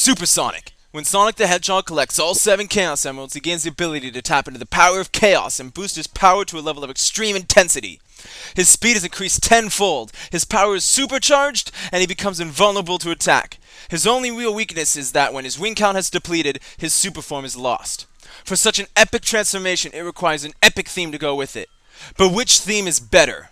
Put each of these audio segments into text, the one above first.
Supersonic. When Sonic the Hedgehog collects all 7 Chaos Emeralds, he gains the ability to tap into the power of Chaos and boost his power to a level of extreme intensity. His speed is increased tenfold, his power is supercharged, and he becomes invulnerable to attack. His only real weakness is that when his wing count has depleted, his super form is lost. For such an epic transformation, it requires an epic theme to go with it. But which theme is better?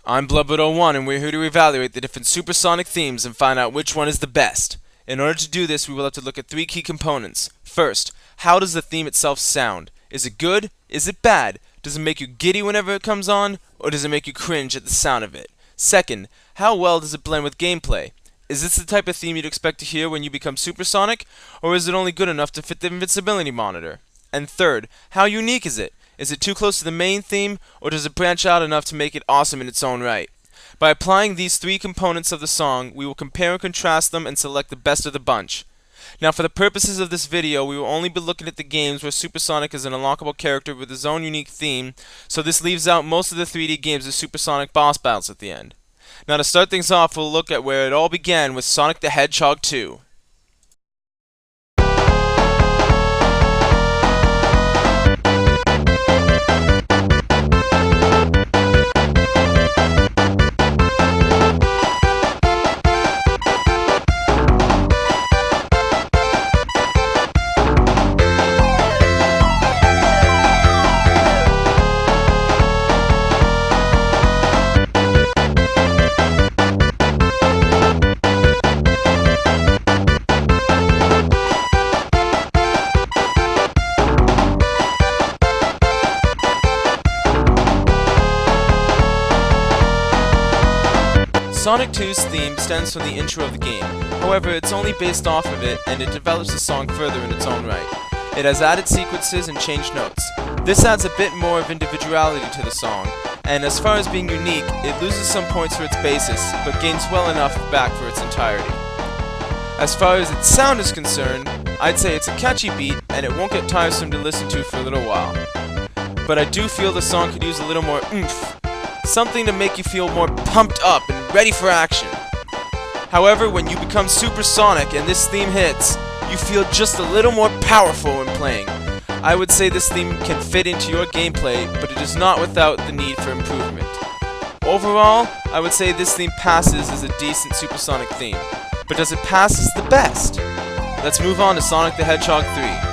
I'm Bloodbird01 and we're here to evaluate the different supersonic themes and find out which one is the best. In order to do this, we will have to look at 3 key components. First, how does the theme itself sound? Is it good? Is it bad? Does it make you giddy whenever it comes on? Or does it make you cringe at the sound of it? Second, how well does it blend with gameplay? Is this the type of theme you'd expect to hear when you become supersonic? Or is it only good enough to fit the invincibility monitor? And third, how unique is it? Is it too close to the main theme, or does it branch out enough to make it awesome in its own right? By applying these 3 components of the song, we will compare and contrast them and select the best of the bunch. Now for the purposes of this video, we will only be looking at the games where Supersonic is an unlockable character with his own unique theme, so this leaves out most of the 3D games with Supersonic boss battles at the end. Now to start things off, we'll look at where it all began with Sonic the Hedgehog 2. Sonic 2's theme stems from the intro of the game. However, it's only based off of it, and it develops the song further in its own right. It has added sequences and changed notes. This adds a bit more of individuality to the song, and as far as being unique, it loses some points for its basis, but gains well enough back for its entirety. As far as its sound is concerned, I'd say it's a catchy beat, and it won't get tiresome to listen to for a little while. But I do feel the song could use a little more oomph. Something to make you feel more pumped up and ready for action. However, when you become supersonic and this theme hits, you feel just a little more powerful when playing. I would say this theme can fit into your gameplay, but it is not without the need for improvement. Overall, I would say this theme passes as a decent supersonic theme. But does it pass as the best? Let's move on to Sonic the Hedgehog 3.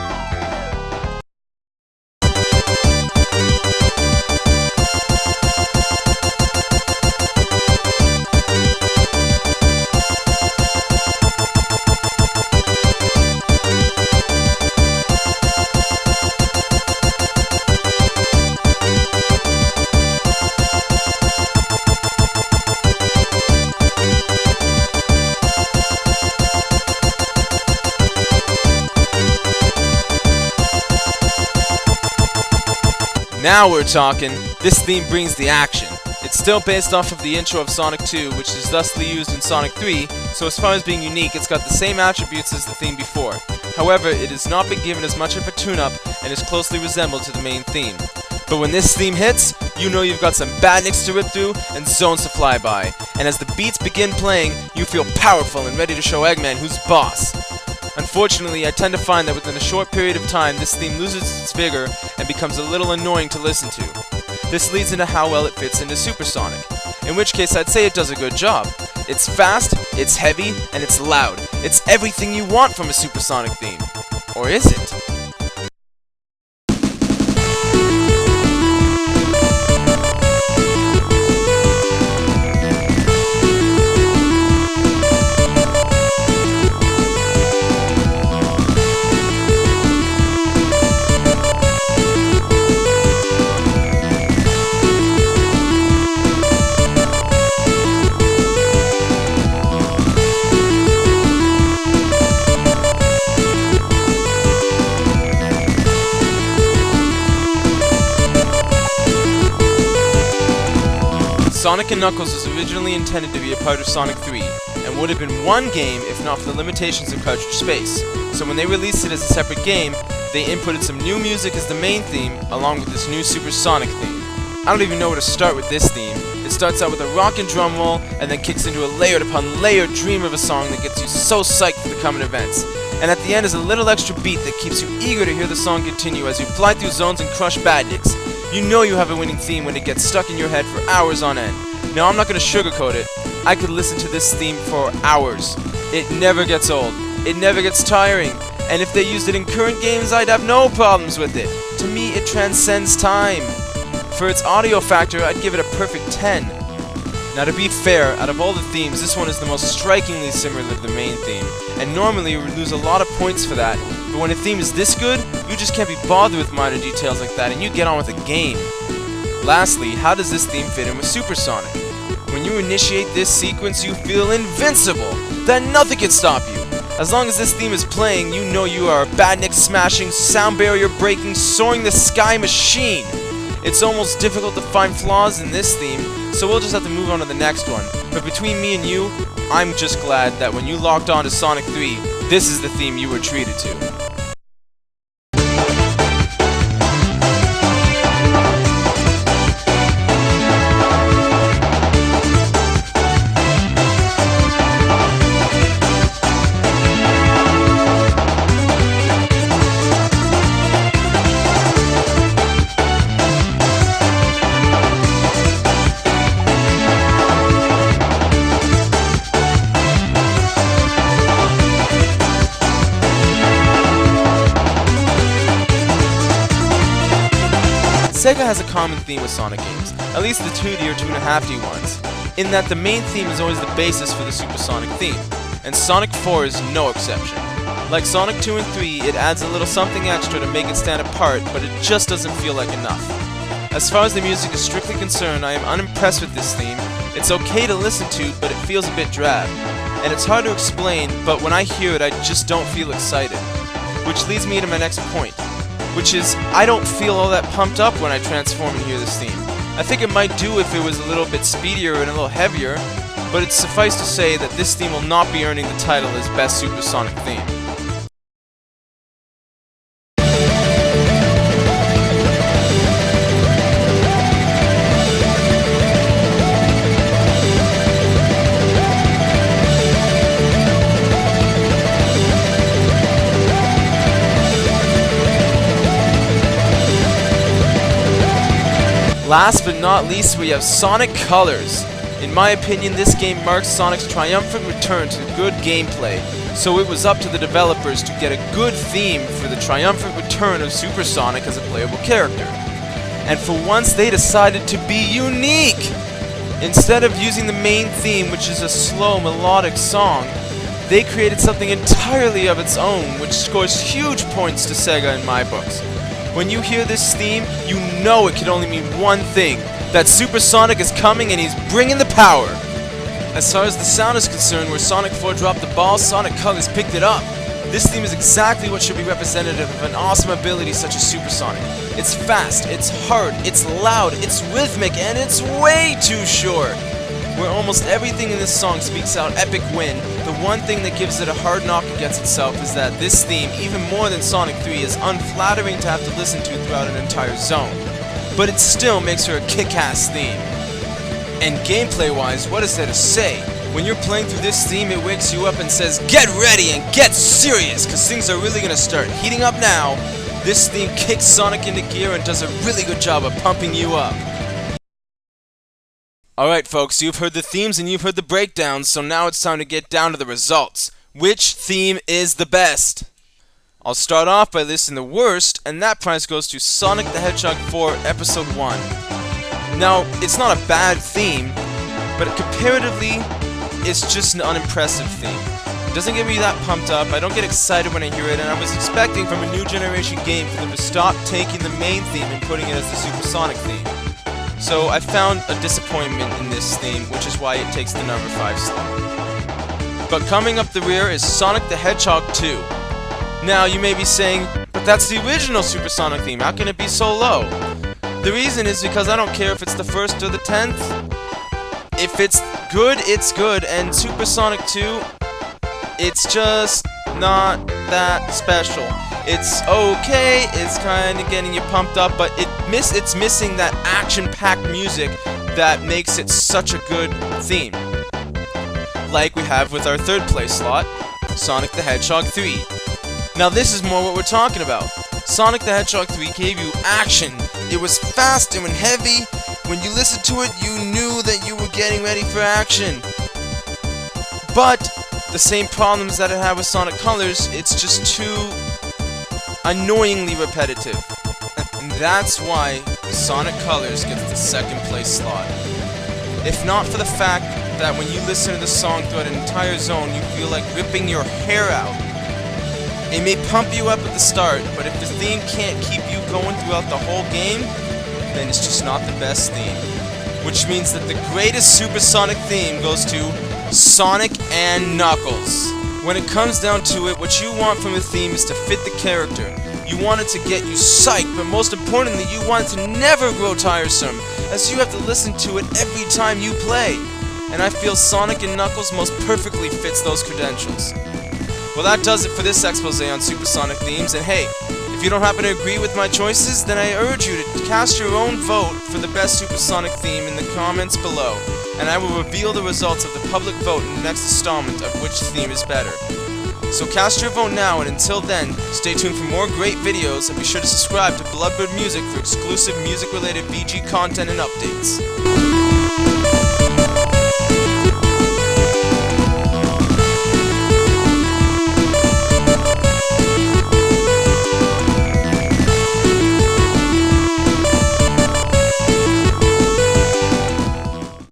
Now we're talking. This theme brings the action. It's still based off of the intro of Sonic 2, which is thusly used in Sonic 3, so as far as being unique, it's got the same attributes as the theme before. However, it has not been given as much of a tune-up and is closely resembled to the main theme. But when this theme hits, you know you've got some badniks to rip through and zones to fly by. And as the beats begin playing, you feel powerful and ready to show Eggman who's boss. Unfortunately, I tend to find that within a short period of time, this theme loses its vigor and becomes a little annoying to listen to. This leads into how well it fits into Supersonic, in which case I'd say it does a good job. It's fast, it's heavy, and it's loud. It's everything you want from a supersonic theme. Or is it? Sonic & Knuckles was originally intended to be a part of Sonic 3, and would have been one game if not for the limitations of cartridge space. So when they released it as a separate game, they inputted some new music as the main theme, along with this new supersonic theme. I don't even know where to start with this theme. It starts out with a rockin' drum roll, and then kicks into a layered upon layered dream of a song that gets you so psyched for the coming events. And at the end is a little extra beat that keeps you eager to hear the song continue as you fly through zones and crush badniks. You know you have a winning theme when it gets stuck in your head for hours on end. Now, I'm not going to sugarcoat it. I could listen to this theme for hours. It never gets old. It never gets tiring. And if they used it in current games, I'd have no problems with it. To me, it transcends time. For its audio factor, I'd give it a perfect 10. Now, to be fair, out of all the themes, this one is the most strikingly similar to the main theme, and normally you would lose a lot of points for that, but when a theme is this good, you just can't be bothered with minor details like that, and you get on with the game. Lastly, how does this theme fit in with Supersonic? When you initiate this sequence, you feel invincible, that nothing can stop you. As long as this theme is playing, you know you are a badnik-smashing, sound barrier-breaking, soaring the sky machine. It's almost difficult to find flaws in this theme, so we'll just have to move on to the next one. But between me and you, I'm just glad that when you logged on to Sonic 3, this is the theme you were treated to. Sega has a common theme with Sonic games, at least the 2D or 2.5D ones, in that the main theme is always the basis for the Supersonic theme, and Sonic 4 is no exception. Like Sonic 2 and 3, it adds a little something extra to make it stand apart, but it just doesn't feel like enough. As far as the music is strictly concerned, I am unimpressed with this theme. It's okay to listen to, but it feels a bit drab. And it's hard to explain, but when I hear it, I just don't feel excited. Which leads me to my next point, which is, I don't feel all that pumped up when I transform and hear this theme. I think it might do if it was a little bit speedier and a little heavier, but it's suffice to say that this theme will not be earning the title as Best Supersonic Theme. Last but not least, we have Sonic Colors. In my opinion, this game marks Sonic's triumphant return to good gameplay, so it was up to the developers to get a good theme for the triumphant return of Super Sonic as a playable character. And for once, they decided to be unique! Instead of using the main theme, which is a slow, melodic song, they created something entirely of its own, which scores huge points to Sega in my books. When you hear this theme, you know it can only mean one thing, that Super Sonic is coming and he's bringing the power. As far as the sound is concerned, where Sonic 4 dropped the ball, Sonic Colors picked it up. This theme is exactly what should be representative of an awesome ability such as Super Sonic. It's fast, it's hard, it's loud, it's rhythmic, and it's way too short. Where almost everything in this song speaks out epic win, the one thing that gives it a hard knock against itself is that this theme, even more than Sonic 3, is unflattering to have to listen to throughout an entire zone. But it still makes her a kick-ass theme. And gameplay-wise, what is there to say? When you're playing through this theme, it wakes you up and says, get ready and get serious, cause things are really gonna start heating up now. This theme kicks Sonic into gear and does a really good job of pumping you up. Alright folks, you've heard the themes and you've heard the breakdowns, so now it's time to get down to the results. Which theme is the best? I'll start off by listing the worst, and that prize goes to Sonic the Hedgehog 4 Episode 1. Now, it's not a bad theme, but comparatively, it's just an unimpressive theme. It doesn't get me that pumped up, I don't get excited when I hear it, and I was expecting from a new generation game for them to stop taking the main theme and putting it as the Supersonic theme. So I found a disappointment in this theme, which is why it takes the number 5 slot. But coming up the rear is Sonic the Hedgehog 2. Now you may be saying, but that's the original Supersonic theme, how can it be so low? The reason is because I don't care if it's the 1st or the 10th. If it's good, and Supersonic 2, it's just not that special. It's okay, it's kind of getting you pumped up, but it's missing that action-packed music that makes it such a good theme. Like we have with our third place slot, Sonic the Hedgehog 3. Now this is more what we're talking about. Sonic the Hedgehog 3 gave you action. It was fast and heavy. When you listened to it, you knew that you were getting ready for action. But the same problems that it had with Sonic Colors, it's just too annoyingly repetitive. And that's why Sonic Colors gets the second place slot. If not for the fact that when you listen to the song throughout an entire zone, you feel like ripping your hair out. It may pump you up at the start, but if the theme can't keep you going throughout the whole game, then it's just not the best theme. Which means that the greatest Supersonic theme goes to Sonic and Knuckles. When it comes down to it, what you want from a theme is to fit the character. You want it to get you psyched, but most importantly, you want it to never grow tiresome, as you have to listen to it every time you play. And I feel Sonic and Knuckles most perfectly fits those credentials. Well, that does it for this expose on Supersonic themes, and hey, if you don't happen to agree with my choices, then I urge you to cast your own vote for the best Supersonic theme in the comments below, and I will reveal the results of the public vote in the next installment of which theme is better. So cast your vote now, and until then, stay tuned for more great videos, and be sure to subscribe to Bloodbird Music for exclusive music-related VG content and updates.